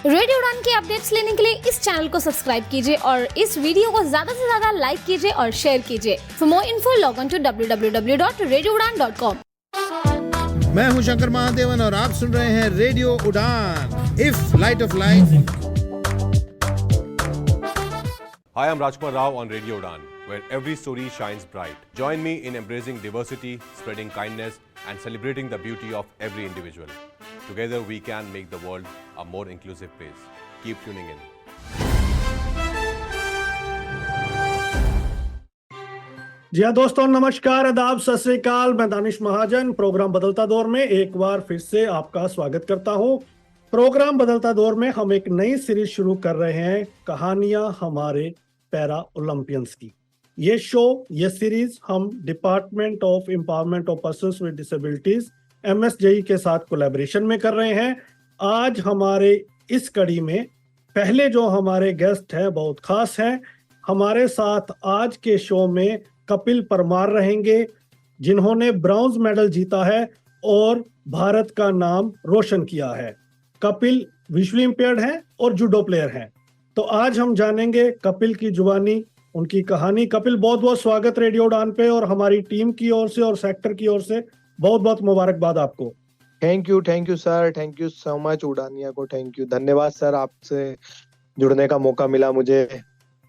Radio उड़ान के updates लेने के लिए इस चैनल को सब्सक्राइब कीजिए और इस वीडियो को ज्यादा से ज्यादा लाइक कीजिए और शेयर कीजिए। For more info log on to www.radioudan.com। मैं हूं शंकर महादेवन और आप सुन रहे हैं रेडियो उड़ान। If light of life. Hi, I'm Rajkumar Rao on Radio Udan, where every story shines bright. Join me in embracing diversity, spreading kindness, and celebrating the beauty of every individual. Together, we can make the world a more inclusive place. Keep tuning in. जी हाँ दोस्तों, नमस्कार, आदाब, सत श्री अकाल। मैं दानिश महाजन programme बदलता दौर में एक बार फिर से आपका स्वागत करता हूँ। प्रोग्राम बदलता दौर में हम एक नई सीरीज शुरू कर रहे हैं, कहानियां हमारे पैरा ओलंपियंस की। ये सीरीज हम department of empowerment of persons with disabilities MSJE के साथ कोलैबोरेशन में कर रहे हैं। आज हमारे इस कड़ी में पहले जो हमारे गेस्ट हैं बहुत खास हैं। हमारे साथ आज के शो में कपिल परमार रहेंगे, जिन्होंने ब्रॉन्ज मेडल जीता है और भारत का नाम रोशन किया है। कपिल विजुअली इम्पेयर्ड हैं और जूडो प्लेयर हैं। तो आज हम जानेंगे कपिल की जुबानी, उनकी कहानी। कपिल, बहुत बहुत स्वागत रेडियो उड़ान पे, और हमारी टीम की ओर से और सेक्टर की ओर से बहुत बहुत मुबारकबाद आपको। Thank you sir, thank you so much उड़ानिया को, थैंक यू, धन्यवाद सर, आपसे जुड़ने का मौका मिला मुझे।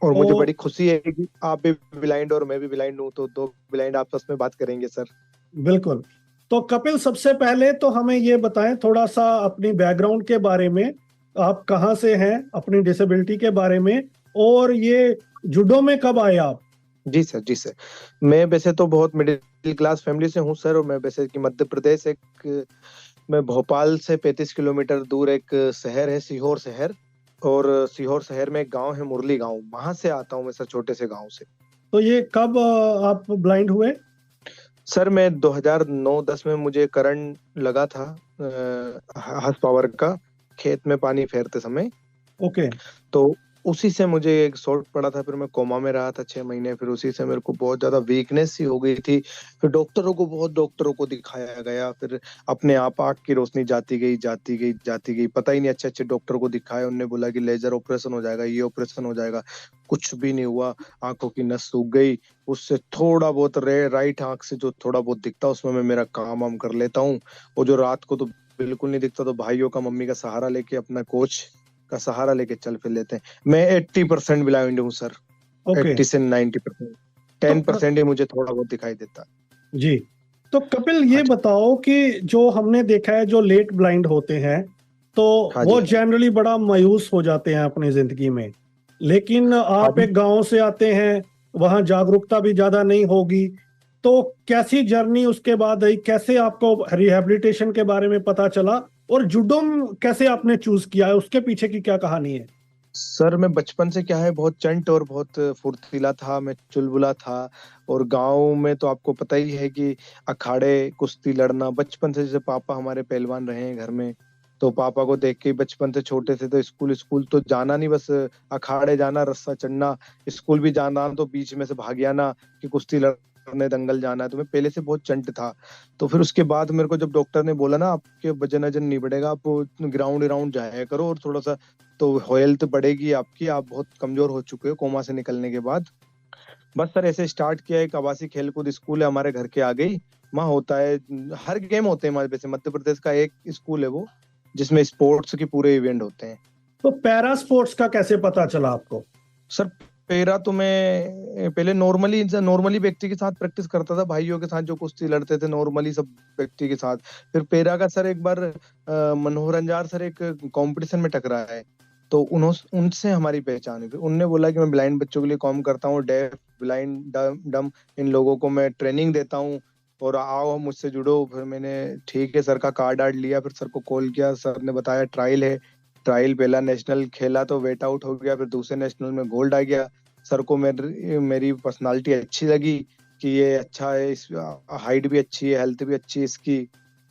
और मुझे बड़ी खुशी है कि आप भी ब्लाइंड और मैं भी ब्लाइंड हूँ, तो दो ब्लाइंड आपस में बात करेंगे सर। बिल्कुल। तो कपिल, सबसे पहले तो हमें ये बताएं थोड़ा सा अपनी बैकग्राउंड के बारे में। आप कहाँ से हैं, अपनी डिसेबिलिटी के बारे में, और ये जूडो में कब आए आप? जी सर, मैं वैसे तो बहुत मिडिल क्लास फैमिली से हूँ सर। और मैं वैसे कि मध्य प्रदेश मैं भोपाल से 35 किलोमीटर दूर एक शहर है, सीहोर शहर, और सीहोर शहर में एक गांव है मुरली गांव, वहां से आता हूँ मैं सर, छोटे से गांव से। तो ये कब आप ब्लाइंड हुए? सर मैं 2009-10 में मुझे करंट लगा था हाउस पावर का, खेत में पानी फेरते समय। ओके। तो उसी से मुझे एक शॉट पड़ा था, फिर मैं कोमा में रहा था 6 महीने। फिर उसी से मेरे को बहुत ज्यादा वीकनेस सी हो गई थी। फिर बहुत डॉक्टरों को दिखाया गया। फिर अपने आप आंख की रोशनी जाती गई, पता ही नहीं। अच्छे डॉक्टर को दिखाया, उन्होंने बोला कि लेजर ऑपरेशन हो जाएगा, ये ऑपरेशन हो जाएगा। कुछ भी नहीं हुआ, आंखों की नस सूख गई। उससे थोड़ा बहुत राइट आंख से जो थोड़ा बहुत दिखता, उसमें मैं मेरा काम वाम कर लेता हूँ। और जो रात को तो बिल्कुल नहीं दिखता, तो भाइयों का, मम्मी का सहारा लेके, अपना कोच का सहारा लेके चल फिर लेते हैं। मैं 80% ब्लाइंड हूँ सर। 80 से 90%, 10% ही मुझे थोड़ा बहुत दिखाई देता जी। तो कपिल, ये बताओ कि जो हमने देखा है, जो लेट ब्लाइंड होते हैं तो वो जनरली बड़ा मायूस हो जाते हैं अपनी जिंदगी में। लेकिन आप एक गांव से आते हैं, वहां जागरूकता भी ज्यादा नहीं होगी। तो कैसी जर्नी उसके बाद आई? कैसे आपको रिहैबिलिटेशन के बारे में पता चला, और जूडो कैसे आपने चूज किया है? उसके पीछे की क्या कहानी है? सर मैं बचपन से क्या है, बहुत चंट और बहुत फुर्तीला था, मैं चुलबुला था। और गांव में तो आपको पता ही है कि अखाड़े, कुश्ती लड़ना, बचपन से, जैसे पापा हमारे पहलवान रहे हैं घर में, तो पापा को देख के बचपन से, छोटे से, तो स्कूल तो जाना नहीं, बस अखाड़े जाना, रस्सा चढ़ना, स्कूल भी जाना तो बीच में से भाग आना कि कुश्ती लड़ने दंगल जाना है। तो मैं पहले से बहुत चंट था। तो फिर उसके बाद मेरे को जब डॉक्टर ने बोला ना, आपके वजन नहीं बढ़ेगा, आप ग्राउंड जाया करो और थोड़ा सा तो हेल्थ बढ़ेगी आपकी, आप बहुत कमजोर हो चुके हो कोमा से निकलने के बाद। बस सर ऐसे स्टार्ट किया। एक आवासीय खेलकूद स्कूल है हमारे घर के आगे ही, वहाँ होता है, हर गेम होते हैं वैसे। मध्य प्रदेश का एक स्कूल है वो, जिसमें स्पोर्ट्स के पूरे इवेंट होते हैं। तो पैरा स्पोर्ट्स का कैसे पता चला आपको? सर पैरा तो मैं पहले नॉर्मली व्यक्ति के साथ प्रैक्टिस करता था, भाइयों के साथ जो कुश्ती लड़ते थे, नॉर्मली सब व्यक्ति के साथ। फिर पैरा का सर एक बार मनोहर अंजार सर एक कंपटीशन में टकराया है, तो उनसे हमारी पहचान हुई। उनने बोला कि मैं ब्लाइंड बच्चों के लिए काम करता हूँ, डेफ, ब्लाइंड, डम, इन लोगों को मैं ट्रेनिंग देता हूँ, और आओ मुझसे जुड़ो। फिर मैंने ठीक है सर का कार्ड लिया। फिर सर को कॉल किया, सर ने बताया ट्रायल है। ट्रायल पहला नेशनल खेला तो वेट आउट हो गया, फिर दूसरे नेशनल में गोल्ड आ गया। सर को मेरी पर्सनालिटी अच्छी लगी कि ये अच्छा है, इस हाइट भी अच्छी है, हेल्थ भी अच्छी है इसकी,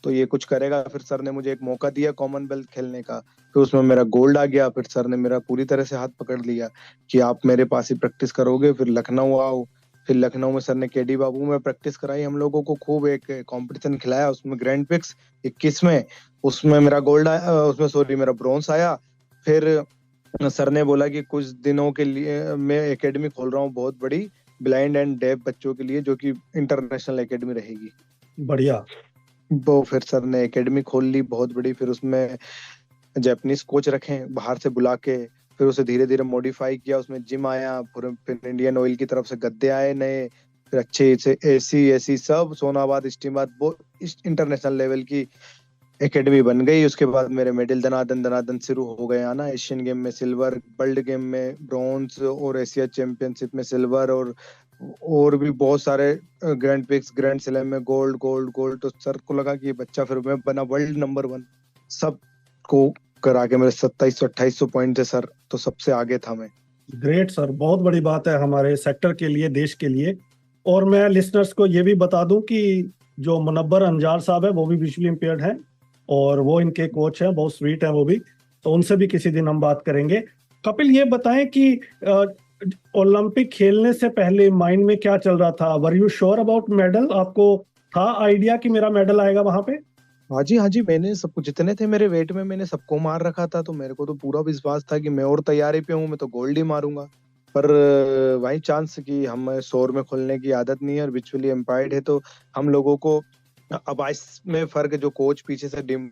तो ये कुछ करेगा। फिर सर ने मुझे एक मौका दिया कॉमनवेल्थ खेलने का, फिर उसमें मेरा गोल्ड आ गया। फिर सर ने मेरा पूरी तरह से हाथ पकड़ लिया कि आप मेरे पास ही प्रैक्टिस करोगे। फिर लखनऊ आओ। फिर लखनऊ में सर ने केडी बाबू में प्रैक्टिस कराई हम लोगों को खूब। एक कंपटीशन खिलाया, उसमें ग्रैंड पिक्स 21 में, उसमें मेरा गोल्ड आया, उसमें सॉरी मेरा ब्रॉन्ज आया। फिर सर ने बोला कि कुछ दिनों के लिए मैं एकेडमी खोल रहा हूँ बहुत बड़ी, ब्लाइंड एंड डेफ बच्चों के लिए, जो कि इंटरनेशनल एकेडमी रहेगी। बढ़िया। वो फिर सर ने एकेडमी खोल ली बहुत बड़ी, फिर उसमें जापानीज कोच रखे बाहर से बुला के, फिर उसे धीरे धीरे मॉडिफाई किया, उसमें जिम आया, फिर इंडियन ऑयल की तरफ से गद्दे आए नए, फिर अच्छे से एसी सब सोनाबाद स्टीमाबाद वो इंटरनेशनल लेवल की एकेडमी बन गई। उसके बाद मेरे मेडल दनादन शुरू हो गए आना, एशियन गेम में सिल्वर, वर्ल्ड गेम में ब्रॉन्ज, और एशिया चैंपियनशिप में सिल्वर, और भी बहुत सारे ग्रैंड पिक्स, ग्रैंड स्लैम में गोल्ड गोल्ड गोल्ड। तो सर को लगा कि ये बच्चा, फिर मैं बना वर्ल्ड नंबर 1 सब को करा के, मेरे 2700-2800 पॉइंट थे सर, तो सबसे आगे था मैं। ग्रेट सर, बहुत बड़ी बात है हमारे सेक्टर के लिए, देश के लिए। और मैं लिसनर्स को ये भी बता दूं कि जो मुनव्वर अंजार साहब है वो भी विजुअली इम्पेयर्ड हैं, और वो इनके कोच हैं, बहुत स्वीट है वो भी, तो उनसे भी किसी दिन हम बात करेंगे। कपिल, ये बताएं कि ओलंपिक खेलने से पहले माइंड में क्या चल रहा था? Were you sure about medal? आपको था आइडिया कि मेरा मेडल आएगा वहां पे? हाँ जी, मैंने सब कुछ, जितने थे मेरे वेट में मैंने सबको मार रखा था, तो मेरे को तो पूरा विश्वास था कि मैं और तैयारी पे हूँ, मैं तो गोल्ड ही मारूंगा। पर वही चांस कि हम शोर में खोलने की आदत नहीं है और विजुअली एम्पायर्ड है, तो हम लोगों को आवाज में फर्क, जो कोच पीछे से डिम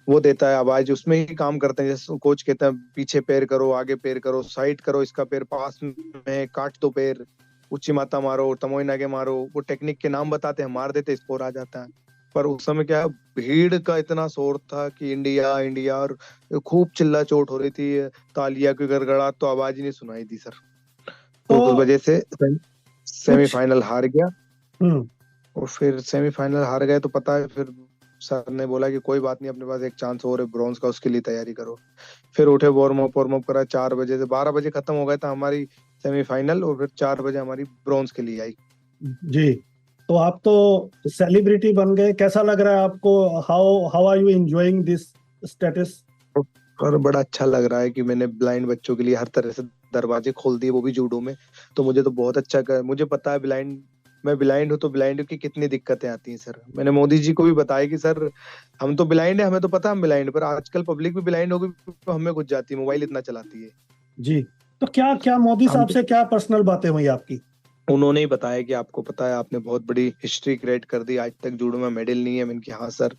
वो देता है आवाज, उसमें ही काम करते हैं। जैसे कोच कहता है पीछे पैर करो, आगे पैर करो, साइड करो, इसका पैर पास में, काट दो पैर, उच्ची माता मारो, तमोई नागे मारो, वो टेक्निक के नाम बताते हैं, मार देते, स्कोर आ जाता है। पर उस समय क्या, भीड़ का इतना शोर था कि इंडिया इंडिया, और खूब चिल्ला चोट हो रही थी, तालियां की गड़गड़ाहट, तो आवाज ही नहीं सुनाई दी सर। तो उस वजह से सेमीफाइनल हार गया। और फिर सेमीफाइनल हार गए तो पता है, फिर सर ने बोला कि कोई बात नहीं, अपने पास एक चांस और है ब्रॉन्ज का, उसके लिए तैयारी करो। फिर उठे, वार्म अप करा, 4 बजे से 12 बजे खत्म हो गया था हमारी सेमीफाइनल, और फिर 4 बजे हमारी ब्रॉन्ज के लिए आई। जी, तो आप तो सेलिब्रिटी बन गए, कैसा लग रहा है आपको? How are you enjoying this status? और बड़ा अच्छा लग रहा है कि मैंने ब्लाइंड बच्चों के लिए हर तरह से दरवाजे खोल दिए, वो भी जूडो में। तो मुझे तो बहुत अच्छा, मुझे पता है मैं ब्लाइंड हूँ, तो ब्लाइंड की कितनी दिक्कतें आती हैं सर। मैंने मोदी जी को भी बताया कि सर हम तो ब्लाइंड है, हमें तो पता है हम ब्लाइंड, पर आजकल पब्लिक भी ब्लाइंड हो गई, तो हमें घुस जाती है, मोबाइल इतना चलाती है। जी, तो क्या मोदी साहब से क्या पर्सनल बातें हुई आपकी? उन्होंने ही बताया कि आपको पता है आपने बहुत बड़ी हिस्ट्री क्रिएट कर दी, आज तक जूडो में मेडल नहीं है। मैंने कहा हाँ सर,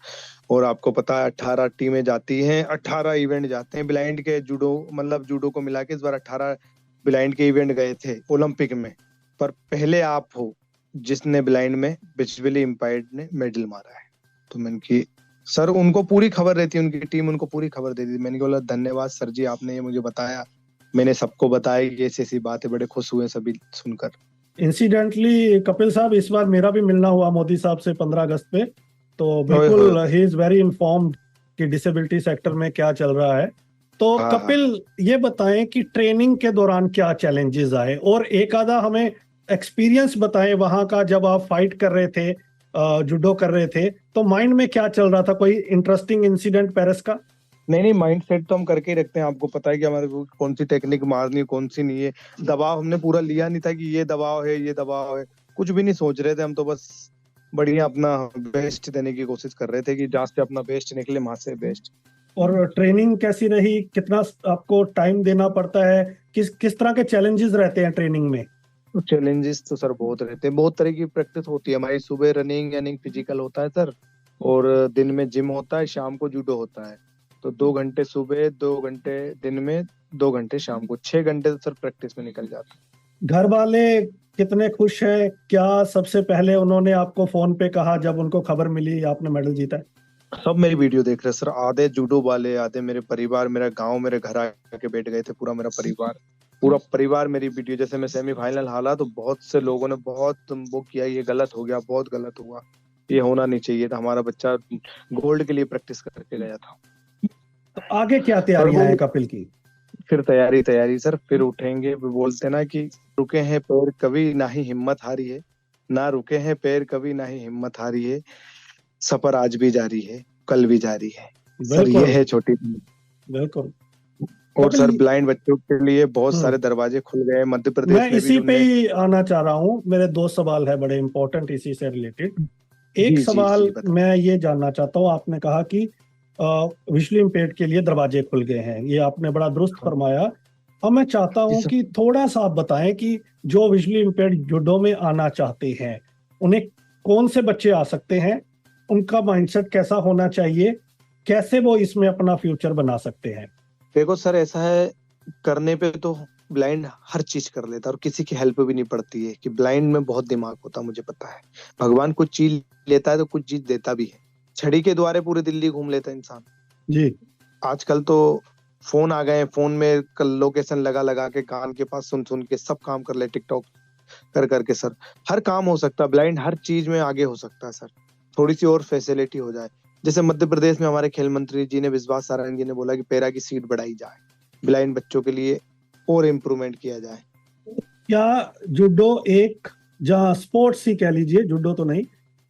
और आपको पता है 18 टीमें जाती हैं, 18 इवेंट जाते हैं ब्लाइंड के, जूडो मतलब जूडो को मिला के इस बार 18 ब्लाइंड के इवेंट गए थे ओलंपिक में, पर पहले आप हो जिसने ब्लाइंड में विजुअली इम्पायर्ड ने मेडल मारा है। तो मैंने की सर, उनको पूरी खबर रहती है, उनकी टीम उनको पूरी खबर देती थी। मैंने बोला धन्यवाद सर जी, आपने ये मुझे बताया, मैंने सबको बताया कि ऐसी बातें, बड़े खुश हुए सभी सुनकर। इंसिडेंटली कपिल साहब, इस बार मेरा भी मिलना हुआ मोदी साहब से 15 अगस्त पे, तो बिल्कुल ही इज वेरी इन्फॉर्म्ड कि डिसेबिलिटी सेक्टर में क्या चल रहा है। तो कपिल, ये बताएं कि ट्रेनिंग के दौरान क्या चैलेंजेस आए, और एक आधा हमें एक्सपीरियंस बताएं वहां का, जब आप फाइट कर रहे थे, जुडो कर रहे थे, तो माइंड में क्या चल रहा था? कोई इंटरेस्टिंग इंसिडेंट पेरिस का? नहीं, माइंड सेट तो हम करके ही रखते हैं, आपको पता है कि हमारे को कौन सी टेक्निक मारनी है, कौन सी नहीं है। दबाव हमने पूरा लिया नहीं था कि ये दबाव है, ये दबाव है, कुछ भी नहीं सोच रहे थे हम, तो बस बढ़िया अपना बेस्ट देने की कोशिश कर रहे थे कि जहाँ से अपना बेस्ट निकले वहां से बेस्ट। और ट्रेनिंग कैसी रही? कितना आपको टाइम देना पड़ता है? किस तरह के चैलेंजेस रहते हैं ट्रेनिंग में? चैलेंजेस तो सर बहुत रहते हैं, बहुत तरह की प्रैक्टिस होती है हमारी। सुबह रनिंग फिजिकल होता है सर, और दिन में जिम होता है, शाम को जूडो होता है। तो 2 घंटे सुबह, 2 घंटे दिन में, 2 घंटे शाम को, 6 घंटे तो सर प्रैक्टिस में निकल जाते हैं। घर वाले कितने खुश हैं? क्या सबसे पहले उन्होंने आपको फोन पे कहा जब उनको खबर मिली आपने मेडल जीता है? सब मेरी वीडियो देख रहे सर, आधे जूडो वाले, आधे मेरे परिवार, मेरा गांव मेरे घर आके बैठ गए थे, पूरा मेरा परिवार मेरी वीडियो। जैसे मैं सेमीफाइनल हारा तो बहुत से लोगों ने बहुत वो किया, ये गलत हो गया, बहुत गलत हुआ, ये होना नहीं चाहिए था, हमारा बच्चा गोल्ड के लिए प्रैक्टिस करके गया था। तो आगे क्या तैयारियां हैं कपिल की? फिर तैयारी सर, फिर उठेंगे, बोलते ना कि रुके हैं पैर कभी ना ही हिम्मत हारी है, ना रुके हैं पैर कभी ना ही हिम्मत हारी है, सफर आज भी जारी है, कल भी जारी है। सर ये है छोटी। बिल्कुल। और सर ब्लाइंड बच्चों के लिए बहुत सारे दरवाजे खुल गए मध्य प्रदेश में। मैं इसी पे ही आना चाह रहा हूँ, मेरे 2 सवाल है बड़े इंपॉर्टेंट इसी से रिलेटेड। एक सवाल मैं ये जानना चाहता हूँ, आपने कहा कि विजुअली इम्पेयर्ड के लिए दरवाजे खुल गए हैं। ये आपने बड़ा दुरुस्त फरमाया। अब मैं चाहता हूं कि थोड़ा सा आप बताएं कि जो विजुअली इम्पेयर्ड जूडो में आना चाहते हैं उन्हें कौन से बच्चे आ सकते हैं, उनका माइंडसेट कैसा होना चाहिए, कैसे वो इसमें अपना फ्यूचर बना सकते हैं। देखो सर, ऐसा है, करने पे तो ब्लाइंड हर चीज कर लेता है और किसी की हेल्प भी नहीं पड़ती है कि ब्लाइंड में बहुत दिमाग होता है, मुझे पता है। भगवान कुछ चीज लेता है तो कुछ चीज देता भी है। छड़ी के द्वारे पूरी दिल्ली घूम लेता है इंसान। जी आजकल तो फोन आ गए हैं, फोन में लोकेशन लगा लगा के कान के पास सुन सुन के सब काम कर ले, टिकटॉक कर करके सर हर काम हो सकता है। ब्लाइंड हर चीज में आगे हो सकता है सर, थोड़ी सी और फैसिलिटी हो जाए। जैसे मध्य प्रदेश में हमारे खेल मंत्री जी ने, विश्वास सारंग जी ने बोला कि पैरा की सीट बढ़ाई जाए, ब्लाइंड बच्चों के लिए और इम्प्रूवमेंट किया जाए। क्या जूडो एक, जहाँ स्पोर्ट्स ही कह लीजिए, जूडो तो नहीं,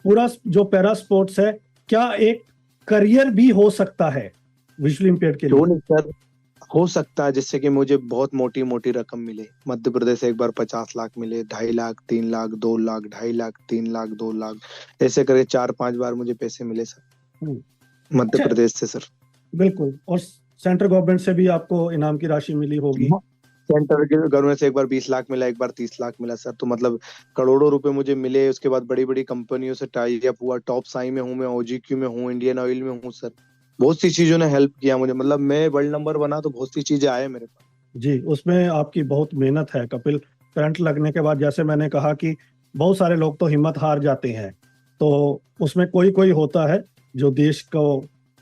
पूरा जो पैरा स्पोर्ट्स है, क्या एक करियर भी हो सकता है विजुअली इम्पेयर्ड के लिए? क्यों नहीं सर, हो सकता है, जिससे कि मुझे बहुत मोटी मोटी रकम मिले। मध्य प्रदेश से एक बार 50 लाख मिले, 2.5 लाख, 3 लाख, 2 लाख, 2.5 लाख, 3 लाख, 2 लाख, ऐसे करके 4-5 बार मुझे पैसे मिले सर मध्य अच्छा, प्रदेश से सर। बिल्कुल। और सेंट्रल गवर्नमेंट से भी आपको इनाम की राशि मिली होगी? सेंटर के गवर्नमेंट से एक बार 20 लाख मिला, एक बार 30 लाख मिला सर। तो मतलब करोड़ों रुपए मुझे मिले। उसके बाद बड़ी बड़ी कंपनियों से टाई अप हुआ। टॉप साई में हूँ मैं, OGQ में हूँ, इंडियन ऑयल में हूँ सर। बहुत सी चीजों ने हेल्प किया मुझे, मतलब मैं वर्ल्ड नंबर बना तो बहुत सी चीजें आए मेरे पास। जी, उसमें आपकी बहुत मेहनत है कपिल। करंट लगने के बाद, जैसे मैंने कहा कि बहुत सारे लोग तो हिम्मत हार जाते हैं, तो उसमें कोई कोई होता है जो देश को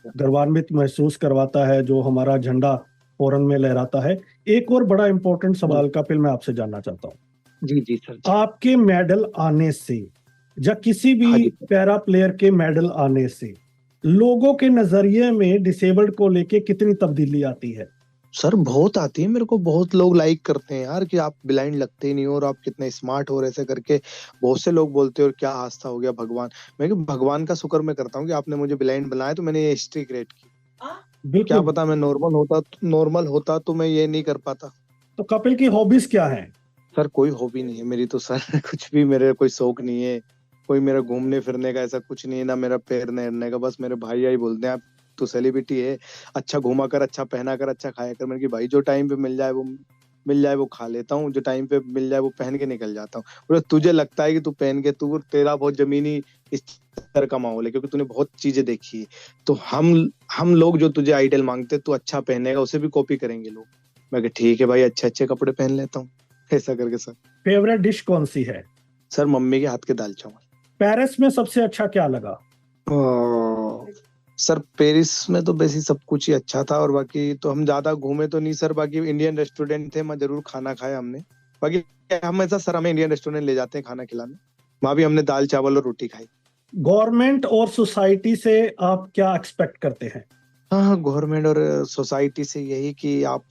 गौरवान्वित महसूस करवाता है, जो हमारा झंडा फौरन में लहराता है। एक और बड़ा इंपॉर्टेंट सवाल कपिल मैं आपसे जानना चाहता हूँ। जी जी सर जी। आपके मेडल आने से या किसी हाँ भी जी। पैरा प्लेयर के मेडल आने से लोगों के नजरिए में डिसेबल्ड को लेके कितनी तब्दीली आती है? सर बहुत आती है, मेरे को बहुत लोग लाइक करते हैं यार कि आप ब्लाइंड लगते ही नहीं हो और आप कितने स्मार्ट हो, ऐसे करके बहुत से लोग बोलते हैं। और क्या आस्था हो गया भगवान, मैं कि भगवान का शुक्र मैं करता हूँ कि आपने मुझे ब्लाइंड बनाया तो मैंने ये हिस्ट्री क्रिएट की। क्या बिल्कुल। पता मैं नॉर्मल होता तो मैं ये नहीं कर पाता। तो कपिल की हॉबीज क्या हैं? सर कोई हॉबी नहीं है मेरी तो सर कुछ भी, मेरे कोई शौक नहीं है, कोई मेरा घूमने फिरने का ऐसा कुछ नहीं है, ना मेरा पैरने हिरने का। बस मेरे भाई यही बोलते हैं, आप तू सेलिब्रिटी है, अच्छा घूमा कर, अच्छा पहना कर, अच्छा खाया कर। मैंने कि भाई जो टाइम पे मिल जाए वो खा लेता हूँ, जो टाइम पे मिल जाए वो पहन के निकल जाता हूँ। बोले तुझे लगता है कि तू पहन के, तू तेरा बहुत जमीनी स्तर का माहौल है क्योंकि तूने बहुत चीजें देखी है। तो हम लोग जो तुझे आइडल मांगते, तू अच्छा पहनेगा उसे भी कॉपी करेंगे लोग। मैं कि ठीक है भाई, अच्छे अच्छे कपड़े पहन लेता हूँ, ऐसा करके सर। फेवरेट डिश कौन सी है? सर मम्मी के हाथ के दाल चावल। पेरिस में सबसे अच्छा क्या लगा? सर पेरिस में तो बेसिक सब कुछ ही अच्छा था, और बाकी तो हम ज्यादा घूमे तो नहीं सर। बाकी इंडियन रेस्टोरेंट थे, मैं जरूर खाना खाया हमने। बाकी हम ऐसा सर, हमें इंडियन रेस्टोरेंट ले जाते हैं खाना खिलाने, वहां भी हमने दाल चावल और रोटी खाई। गवर्नमेंट और सोसाइटी से आप क्या एक्सपेक्ट करते हैं? हाँ, गवर्नमेंट और सोसाइटी से यही कि आप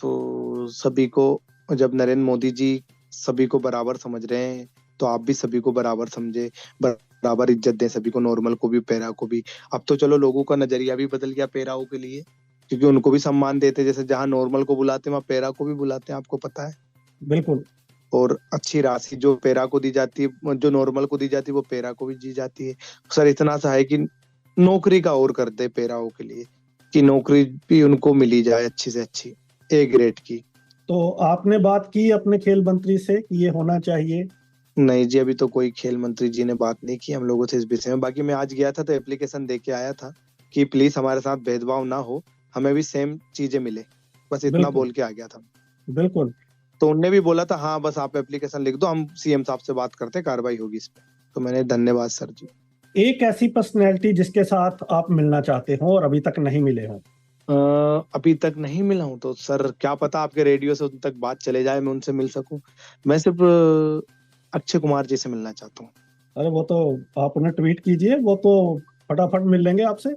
सभी को, जब नरेंद्र मोदी जी सभी को बराबर समझ रहे हैं तो आप भी सभी को बराबर समझे, बराबर इज्जत दें सभी को, नॉर्मल को भी, पैरा को भी। अब तो चलो लोगों का नजरिया भी बदल गया पैराओं के लिए, क्योंकि उनको भी सम्मान देते, जैसे जहाँ नॉर्मल को बुलाते हैं वहाँ पैरा को भी बुलाते हैं, आपको पता है। बिल्कुल। और अच्छी राशि जो पैरा को दी जाती है, जो नॉर्मल को दी जाती है, वो पैरा को भी दी जाती है। सर इतना सा है कि नौकरी का और कर दे पैराओं के लिए, कि नौकरी भी उनको मिली जाए अच्छी से अच्छी, ए ग्रेड की। तो आपने बात की अपने खेल मंत्री से कि ये होना चाहिए? नहीं जी, अभी तो कोई खेल मंत्री जी ने बात नहीं की हम लोगों से इस विषय में। बाकी मैं आज गया था तो एप्लीकेशन दे के आया था कि प्लीज हमारे साथ भेदभाव ना हो, हमें भी सेम चीजें मिले, बस इतना बिल्कुल। बोल के आ गया था। बिल्कुल। तो उनने भी बोला था हाँ बस आप एप्लीकेशन लिख दो, हम सीएम साहब से बात करते, कार्रवाई होगी इस पे। तो मैंने, धन्यवाद सर जी। एक ऐसी पर्सनैलिटी जिसके साथ आप मिलना चाहते हो और अभी तक नहीं मिले हो? अभी तक नहीं मिला हूँ तो सर क्या पता आपके रेडियो से उन तक बात चले जाए, मैं उनसे मिल सकूं। मैं सिर्फ अक्षय कुमार जी से मिलना चाहता हूँ। अरे वो तो आप उन्हें ट्वीट कीजिए, वो तो फटाफट मिल लेंगे आपसे।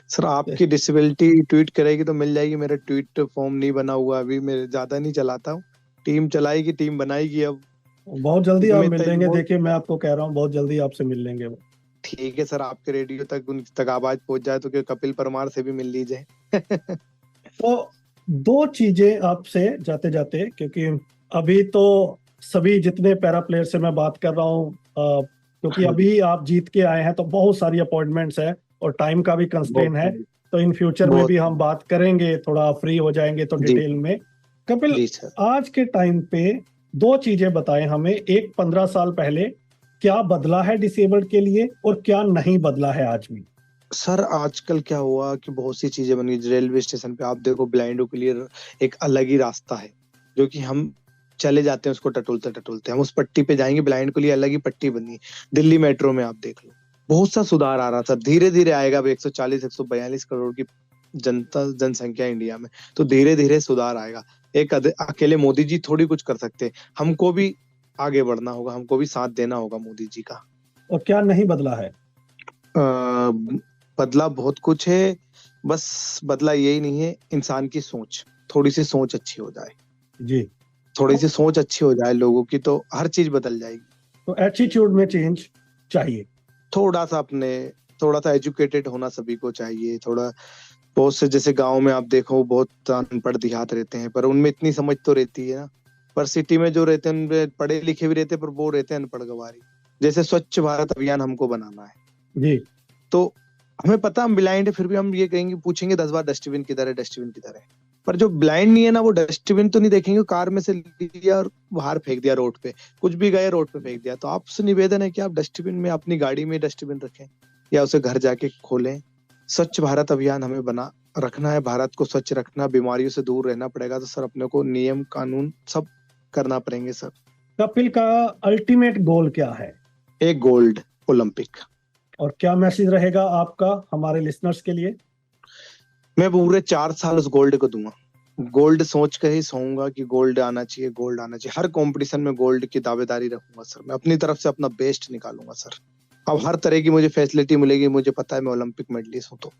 सर आपकी डिसेबिलिटी ट्वीट करेगी तो मिल जाएगी, मेरा ट्वीट फॉर्म नहीं बना हुआ अभी, मैं ज्यादा नहीं चलाता हूँ, टीम चलाएगी, टीम बनाएगी अब। बहुत जल्दी आप मैं मिल लेंगे, देखिए मैं आपको कह रहा हूँ, बहुत जल्दी आपसे मिल लेंगे वो। ठीक है सर, आपके रेडियो तक उन तक आवाज पहुंच जाए तो कपिल परमार से भी मिल लीजिए। तो दो चीजें आपसे जाते जाते, क्योंकि अभी तो सभी जितने पैरा प्लेयर से मैं बात कर रहा हूँ, क्योंकि अभी आप जीत के आए हैं तो बहुत सारी अपॉइंटमेंट्स है और टाइम का भी कंस्ट्रेन है। तो इन फ्यूचर में बहुत- भी हम बात करेंगे, थोड़ा फ्री हो जाएंगे तो जी। डिटेल में। कपिल, जी सर। आज के टाइम पे दो चीजें बताएं हमें। एक, 15 साल पहले क्या बदला है डिसेबल्ड के लिए और क्या नहीं बदला है आज भी? सर आजकल क्या हुआ कि बहुत सी चीजें बन गई। रेलवे स्टेशन पे आप देखो, ब्लाइंडों के लिए एक अलग ही रास्ता है, जो कि हम चले जाते हैं उसको टटोलते टटोलते। हम उस पट्टी पे जाएंगे, ब्लाइंड के लिए अलग ही पट्टी बनी है। दिल्ली मेट्रो में आप देख लो, बहुत सा सुधार आ रहा था। धीरे धीरे आएगा। अब 142 करोड़ की जनसंख्या इंडिया में, तो धीरे धीरे सुधार आएगा। एक अकेले मोदी जी थोड़ी कुछ कर सकते, हमको भी आगे बढ़ना होगा, हमको भी साथ देना होगा मोदी जी का। और क्या नहीं बदला है? बदला बहुत कुछ है, बस बदला यही नहीं है, इंसान की सोच, थोड़ी सी सोच अच्छी हो जाए। जी। थोड़ी सी सोच अच्छी हो जाए लोगों की, तो हर चीज बदल जाएगी। तो एटीट्यूड में चेंज चाहिए। थोड़ा सा एजुकेटेड होना सभी को चाहिए। थोड़ा बहुत से, जैसे गांव में आप देखो, बहुत अनपढ़ देहात रहते हैं, पर उनमें इतनी समझ तो रहती है ना। पर सिटी में जो रहते हैं उनमें पढ़े लिखे भी रहते हैं, पर वो रहते हैं अनपढ़ गवारी। जैसे स्वच्छ भारत अभियान हमको बनाना है जी। तो हमें पता, हम ब्लाइंड है, फिर भी हम ये कहेंगे, पूछेंगे 10 बार डस्टबिन किधर है, डस्टबिन किधर है। पर जो ब्लाइंड नहीं है ना, वो डस्टबिन तो नहीं देखेंगे, कार में से लिया और बाहर फेंक दिया, रोड पे कुछ भी गए रोड पे फेंक दिया। तो आपसे निवेदन है कि आप डस्टबिन में, अपनी गाड़ी में डस्टबिन रखें या उसे घर जाके खोलें। स्वच्छ भारत अभियान हमें बना रखना है, भारत को स्वच्छ रखना, बीमारियों से दूर रहना पड़ेगा। तो सर अपने को नियम कानून सब करना पड़ेंगे सर। कपिल का अल्टीमेट गोल क्या है? एक गोल्ड ओलंपिक। और क्या मैसेज रहेगा आपका हमारे लिसनर्स के लिए? मैं पूरे 4 साल उस गोल्ड को दूंगा। गोल्ड सोच कर ही सोऊंगा कि गोल्ड आना चाहिए, गोल्ड आना चाहिए। हर कंपटीशन में गोल्ड की दावेदारी रखूंगा सर। मैं अपनी तरफ से अपना बेस्ट निकालूंगा सर। अब हर तरह की मुझे फैसिलिटी मिलेगी, मुझे पता है मैं ओलंपिक मेडलिस्ट हूँ। तो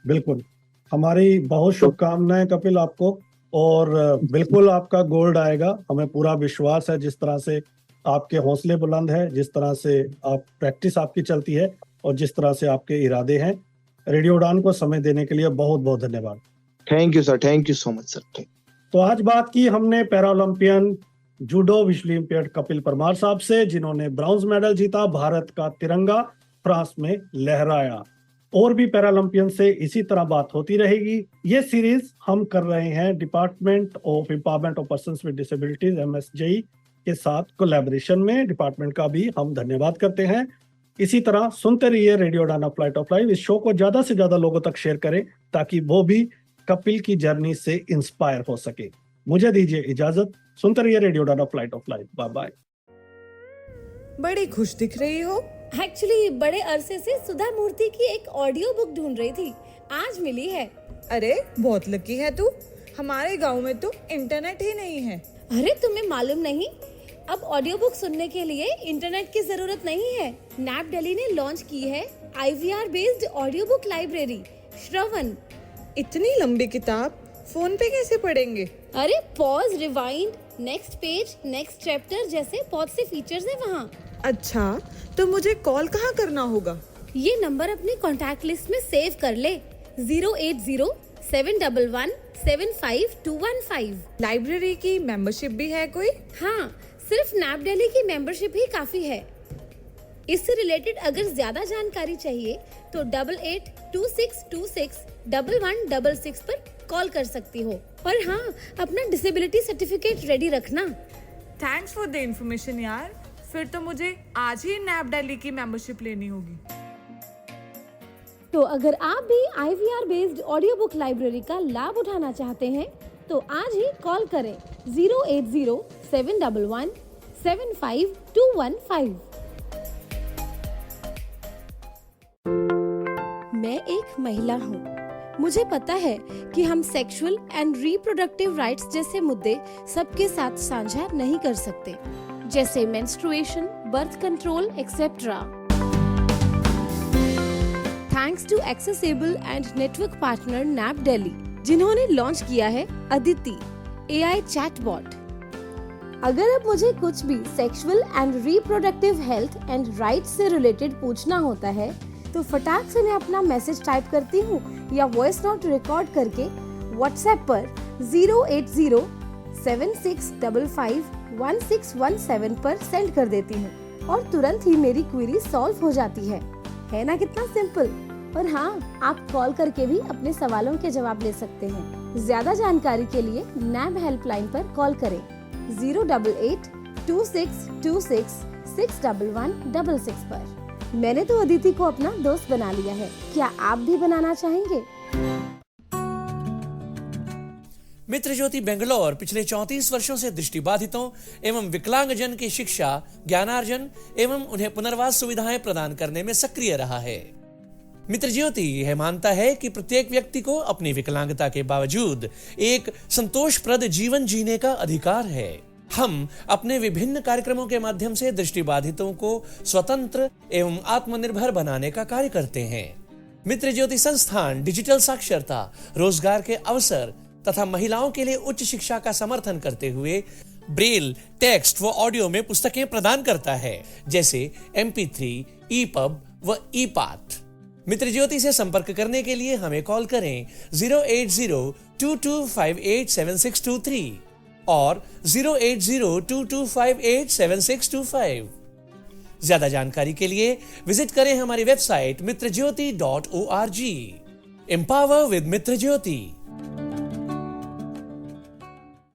बिल्कुल, हमारी बहुत शुभकामनाएं कपिल आपको, और बिल्कुल आपका गोल्ड आएगा, हमें पूरा विश्वास है। जिस तरह से आपके हौसले बुलंद है, जिस तरह से आप प्रैक्टिस आपकी चलती है और जिस तरह से आपके इरादे हैं। रेडियो उड़ान को समय देने के लिए बहुत बहुत धन्यवाद। Thank you sir, thank you so much sir. तो आज बात की हमने Paralympian judo visually impaired Kapil Parmar साहब से, जिन्होंने ब्रॉन्ज मेडल जीता, भारत का तिरंगा फ्रांस में लहराया। और भी पैरालंपियन से इसी तरह बात होती रहेगी। ये सीरीज हम कर रहे हैं department of empowerment of persons with disabilities MSJE के साथ कोलैबोरेशन में। डिपार्टमेंट का भी हम धन्यवाद करते हैं। इसी तरह सुनते रहिए radio Udaan flight of life. इस शो को ज्यादा से ज्यादा लोगों तक शेयर करें ताकि वो भी कपिल की जर्नी से इंस्पायर हो सके। मुझे दीजिए इजाजत, सुनते रहिए radio Udaan flight of life. Bye bye. बड़ी खुश दिख रही हो। एक्चुअली बड़े अरसे से सुधा मूर्ति की एक ऑडियो बुक ढूंढ रही थी, आज मिली है। अरे बहुत लकी है तू, हमारे गांव में तो इंटरनेट ही नहीं है। अरे तुम्हें मालूम नहीं, अब ऑडियो बुक सुनने के लिए इंटरनेट की जरूरत नहीं है। नैप दिल्ली ने लॉन्च की है IVR based audio book library Shravan. इतनी लंबी किताब फोन पे कैसे पढ़ेंगे? अरे pause, rewind, next page, next chapter जैसे बहुत से फीचर्स हैं वहाँ। अच्छा, तो मुझे कॉल कहाँ करना होगा? ये नंबर अपने कॉन्टैक्ट लिस्ट में सेव कर ले, 080-711-75215। लाइब्रेरी की मेंबरशिप भी है कोई? हाँ, सिर्फ नैप दिल्ली की मेंबरशिप ही काफी है। इससे रिलेटेड अगर ज्यादा जानकारी चाहिए तो 8826261166 पर कॉल कर सकती हो। और हाँ, अपना डिसेबिलिटी सर्टिफिकेट रेडी रखना। थैंक्स फॉर द इन्फॉर्मेशन यार। फिर तो मुझे आज ही नैप दिल्ली की मेंबरशिप लेनी होगी। तो अगर आप भी IVR based audio book library का लाभ उठाना चाहते हैं तो आज ही कॉल करें 080-711-75215। मैं एक महिला हूँ। मुझे पता है कि हम सेक्सुअल एंड रिप्रोडक्टिव राइट्स जैसे मुद्दे सबके साथ साझा नहीं कर सकते, जैसे menstruation, birth control etcetera. Thanks to accessible and network partner NAP Delhi, जिन्होंने लॉन्च किया है अदिति AI चैटबॉट। अगर अब मुझे कुछ भी sexual and reproductive health and rights से रिलेटेड पूछना होता है तो फटाक से मैं अपना मैसेज टाइप करती हूँ या वॉइस नोट रिकॉर्ड करके व्हाट्सएप पर 08076551617 पर सेंड कर देती हूँ और तुरंत ही मेरी क्वेरी सॉल्व हो जाती है ना? कितना सिंपल। और हाँ, आप कॉल करके भी अपने सवालों के जवाब ले सकते हैं। ज्यादा जानकारी के लिए नैब हेल्पलाइन पर कॉल करें 088-2626-61166 पर। मैंने तो अदिति को अपना दोस्त बना लिया है, क्या आप भी बनाना चाहेंगे? मित्र ज्योति बेंगलोर पिछले 34 वर्षों से दृष्टिबाधितों एवं विकलांगजन की शिक्षा, ज्ञानार्जन एवं उन्हें पुनर्वास सुविधाएं प्रदान करने में सक्रिय रहा है। मित्र ज्योति यह मानता है कि प्रत्येक व्यक्ति को अपनी विकलांगता के बावजूद एक संतोषप्रद जीवन जीने का अधिकार है। हम अपने विभिन्न कार्यक्रमों के माध्यम से दृष्टिबाधितों को स्वतंत्र एवं आत्मनिर्भर बनाने का कार्य करते हैं। मित्र ज्योति संस्थान डिजिटल साक्षरता, रोजगार के अवसर तथा महिलाओं के लिए उच्च शिक्षा का समर्थन करते हुए ब्रेल, टेक्स्ट व ऑडियो में पुस्तकें प्रदान करता है, जैसे MP3, EPUB व EPAT। मित्र ज्योति से संपर्क करने के लिए हमें कॉल करें 08022587623 और 08022587625। ज्यादा जानकारी के लिए विजिट करें हमारी website mitrajyoti.org। Empower with Mitra Jyoti.